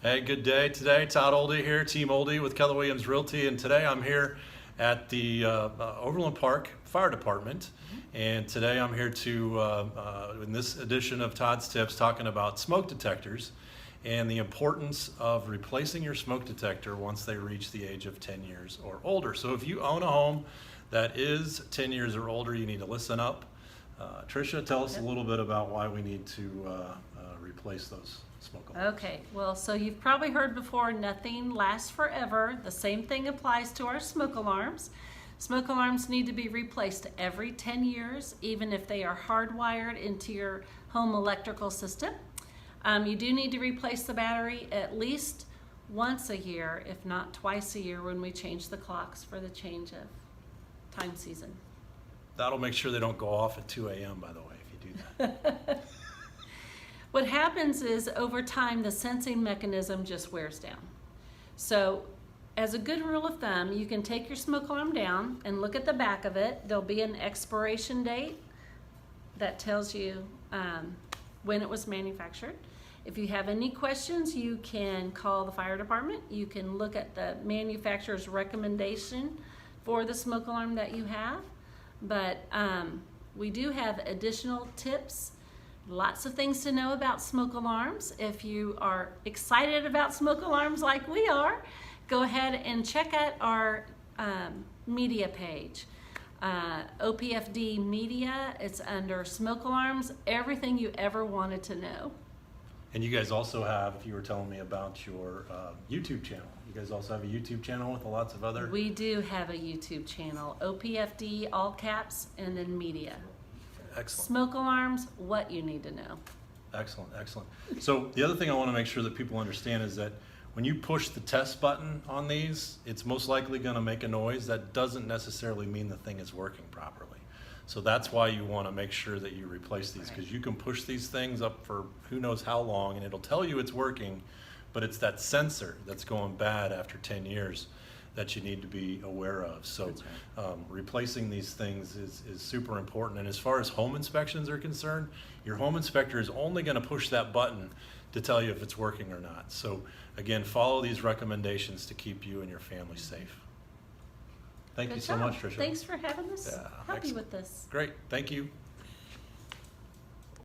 Hey, good day today. Todd Ohlde here, Team Ohlde with Keller Williams Realty, and today I'm here at the Overland Park Fire Department. And today I'm here to, in this edition of Todd's Tips, talking about smoke detectors and the importance of replacing your smoke detector once they reach the age of 10 years or older. So if you own a home that is 10 years or older, you need to listen up. Tricia, tell us a little bit about why we need to replace those smoke alarms. Okay, well, so you've probably heard before, nothing lasts forever. The same thing applies to our smoke alarms. Smoke alarms need to be replaced every 10 years, even if they are hardwired into your home electrical system. You do need to replace the battery at least once a year, if not twice a year, when we change the clocks for the change of time season. That'll make sure they don't go off at 2 a.m., by the way, if you do that. What happens is over time the sensing mechanism just wears down. So as a good rule of thumb, you can take your smoke alarm down and look at the back of it. There'll be an expiration date that tells you when it was manufactured. If you have any questions, you can call the fire department. You can look at the manufacturer's recommendation for the smoke alarm that you have. But we do have additional tips. Lots of things to know about smoke alarms. If you are excited about smoke alarms like we are, go ahead and check out our media page. OPFD Media, it's under smoke alarms, everything you ever wanted to know. And you guys also have, if you were telling me about your YouTube channel, you guys also have a YouTube channel with lots of other... We do have a YouTube channel, OPFD, all caps, and then media. Excellent. Smoke alarms, what you need to know. Excellent, excellent. So the other thing I want to make sure that people understand is that when you push the test button on these, it's most likely going to make a noise. That doesn't necessarily mean the thing is working properly. So that's why you want to make sure that you replace these, because you can push these things up for who knows how long and it'll tell you it's working, but it's that sensor that's going bad after 10 years that you need to be aware of. So replacing these things is super important. And as far as home inspections are concerned, your home inspector is only going to push that button to tell you if it's working or not. So again, follow these recommendations to keep you and your family safe. Thank you so much, Tricia. Thanks for having us. Yeah, Help you with this. Great, thank you.